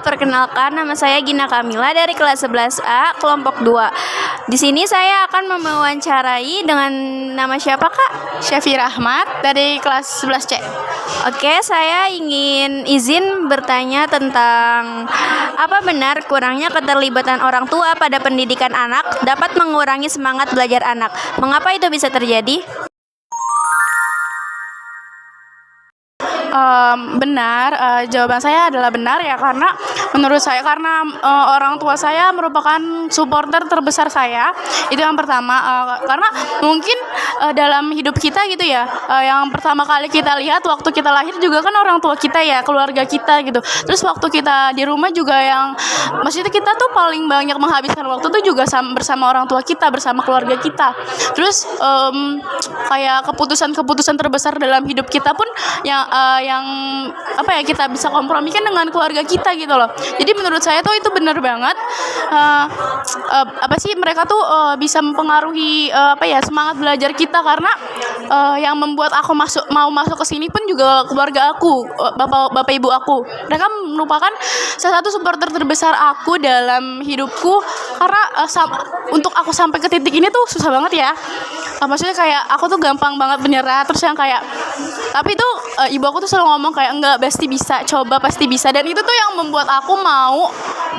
perkenalkan nama saya Gina Kamila dari kelas 11A kelompok 2. Di sini saya akan mewawancarai dengan nama siapa, Kak? Syafi Rahmat dari kelas 11C. Oke, saya ingin izin bertanya tentang apa benar kurangnya keterlibatan orang tua pada pendidikan anak dapat mengurangi semangat belajar anak. Mengapa itu bisa terjadi? Benar, jawaban saya adalah benar ya, karena menurut saya karena orang tua saya merupakan supporter terbesar saya. Itu yang pertama, karena mungkin dalam hidup kita gitu ya, yang pertama kali kita lihat waktu kita lahir juga kan orang tua kita ya, keluarga kita gitu. Terus waktu kita di rumah juga yang maksudnya kita tuh paling banyak menghabiskan waktu tuh juga bersama orang tua kita, bersama keluarga kita. Terus kayak keputusan-keputusan terbesar dalam hidup kita pun yang apa ya, kita bisa kompromikan dengan keluarga kita gitu loh. Jadi menurut saya tuh itu benar banget, apa sih, mereka tuh bisa mempengaruhi semangat belajar kita, karena yang membuat aku mau masuk ke sini pun juga keluarga aku, bapak ibu aku. Mereka merupakan salah satu supporter terbesar aku dalam hidupku, karena untuk aku sampai ke titik ini tuh susah banget ya. Maksudnya kayak aku tuh gampang banget menyerah, terus yang kayak, tapi tuh ibu aku tuh selalu ngomong kayak enggak, pasti bisa, coba pasti bisa. Dan itu tuh yang membuat aku mau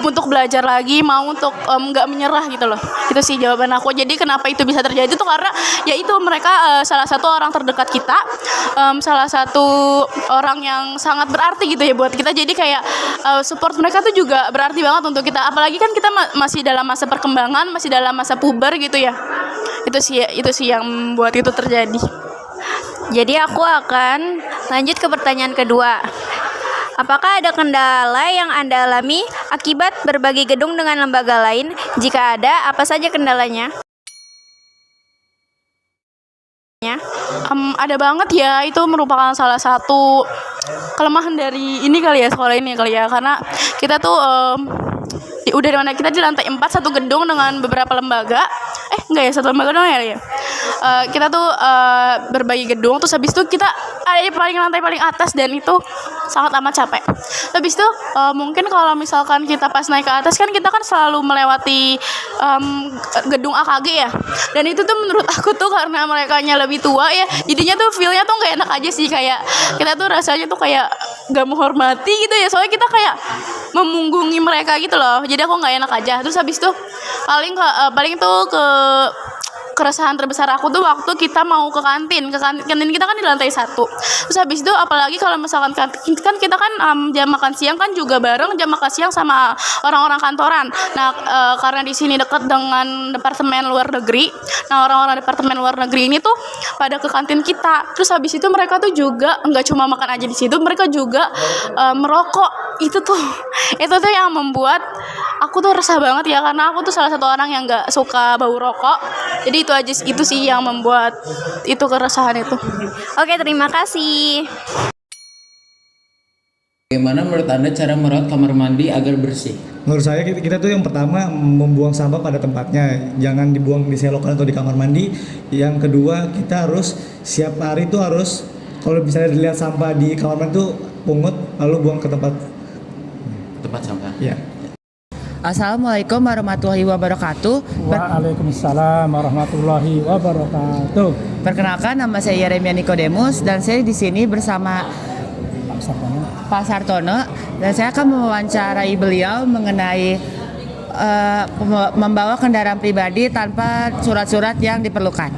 untuk belajar lagi, mau untuk enggak menyerah gitu loh. Itu sih jawaban aku. Jadi kenapa itu bisa terjadi tuh karena ya itu, mereka salah satu orang terdekat kita, salah satu orang yang sangat berarti gitu ya buat kita. Jadi kayak support mereka tuh juga berarti banget untuk kita, apalagi kan kita masih dalam masa perkembangan, masih dalam masa puber gitu ya. Itu sih yang membuat itu terjadi. Jadi aku akan lanjut ke pertanyaan kedua. Apakah ada kendala yang Anda alami akibat berbagi gedung dengan lembaga lain? Jika ada, apa saja kendalanya? Ada banget ya, itu merupakan salah satu kelemahan dari ini kali ya, sekolah ini kali ya, karena kita tuh udah dimana kita di lantai 4 satu gedung dengan beberapa lembaga. Enggak ya, satu lembaga doang ya. Kita tuh berbagi gedung, terus habis itu kita ada di lantai paling atas, dan itu sangat amat capek. Habis itu mungkin kalau misalkan kita pas naik ke atas kan kita kan selalu melewati gedung AKG ya. Dan itu tuh menurut aku tuh karena merekanya lebih tua ya, jadinya tuh feel-nya tuh nggak enak aja sih, kayak kita tuh rasanya tuh kayak nggak menghormati gitu ya, soalnya kita kayak memunggungi mereka gitu loh. Jadi aku nggak enak aja. Terus habis itu paling tuh keresahan terbesar aku tuh waktu kita mau ke kantin kita kan di lantai 1. Terus habis itu apalagi kalau misalkan kantin kan kita kan jam makan siang kan juga bareng jam makan siang sama orang-orang kantoran. Nah, karena di sini dekat dengan departemen luar negeri. Nah, orang-orang departemen luar negeri ini tuh pada ke kantin kita. Terus habis itu mereka tuh juga enggak cuma makan aja di situ, mereka juga merokok. Itu tuh yang membuat aku tuh resah banget ya, karena aku tuh salah satu orang yang enggak suka bau rokok. Jadi itu sih yang membuat itu keresahan itu. Oke, terima kasih. Bagaimana menurut Anda cara merawat kamar mandi agar bersih? Menurut saya kita tuh yang pertama membuang sampah pada tempatnya, jangan dibuang di selokan atau di kamar mandi. Yang kedua, kita harus setiap hari tuh harus, kalau misalnya dilihat sampah di kamar mandi tuh pungut lalu buang ke tempat sampah. Ya. Assalamualaikum warahmatullahi wabarakatuh. Waalaikumsalam warahmatullahi wabarakatuh. Perkenalkan, nama saya Yeremia Nikodemus dan saya di sini bersama Pak Sartono, dan saya akan mewawancarai beliau mengenai membawa kendaraan pribadi tanpa surat-surat yang diperlukan.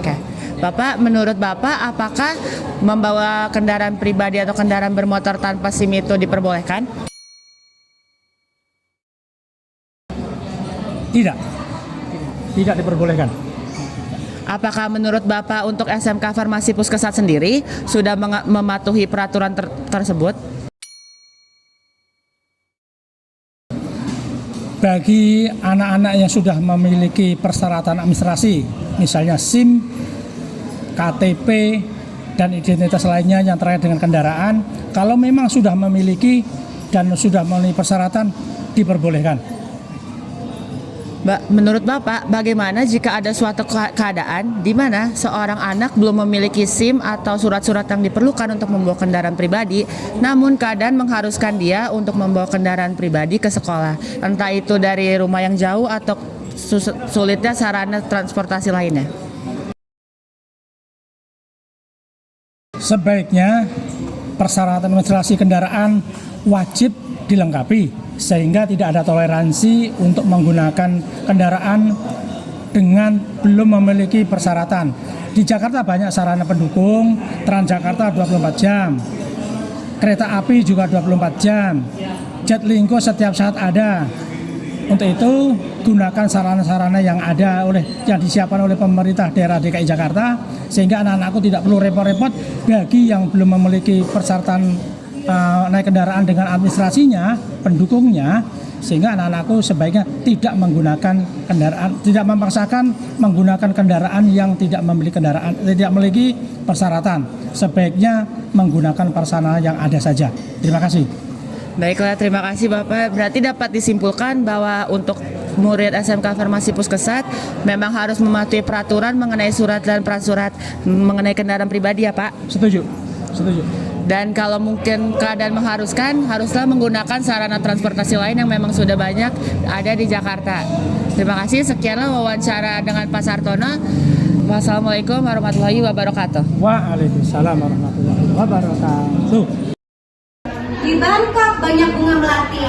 Oke. Bapak, menurut Bapak apakah membawa kendaraan pribadi atau kendaraan bermotor tanpa SIM itu diperbolehkan? Tidak diperbolehkan. Apakah menurut Bapak untuk SMK Farmasi Puskesat sendiri sudah mematuhi peraturan tersebut? Bagi anak-anak yang sudah memiliki persyaratan administrasi, misalnya SIM, KTP, dan identitas lainnya yang terkait dengan kendaraan, kalau memang sudah memiliki dan sudah memenuhi persyaratan, diperbolehkan. Menurut Bapak, bagaimana jika ada suatu keadaan di mana seorang anak belum memiliki SIM atau surat-surat yang diperlukan untuk membawa kendaraan pribadi, namun keadaan mengharuskan dia untuk membawa kendaraan pribadi ke sekolah, entah itu dari rumah yang jauh atau sulitnya sarana transportasi lainnya? Sebaiknya persyaratan administrasi kendaraan wajib dilengkapi sehingga tidak ada toleransi untuk menggunakan kendaraan dengan belum memiliki persyaratan. Di Jakarta banyak sarana pendukung, Transjakarta 24 jam, kereta api juga 24 jam, Jaklingko setiap saat ada. Untuk itu gunakan sarana-sarana yang ada yang disiapkan oleh pemerintah daerah DKI Jakarta sehingga anak-anakku tidak perlu repot-repot bagi yang belum memiliki persyaratan naik kendaraan dengan administrasinya, pendukungnya, sehingga anak-anakku sebaiknya tidak menggunakan kendaraan, tidak memaksakan menggunakan kendaraan yang tidak memiliki persyaratan. Sebaiknya menggunakan prasarana yang ada saja. Terima kasih. Baiklah, terima kasih Bapak. Berarti dapat disimpulkan bahwa untuk murid SMK Farmasi Puskesat memang harus mematuhi peraturan mengenai surat dan prasurat mengenai kendaraan pribadi ya Pak? Setuju. Dan kalau mungkin keadaan mengharuskan, haruslah menggunakan sarana transportasi lain yang memang sudah banyak ada di Jakarta. Terima kasih, sekianlah wawancara dengan Pak Sartono. Wassalamualaikum warahmatullahi wabarakatuh. Waalaikumsalam warahmatullahi wabarakatuh. Di Bangkok banyak bunga melati.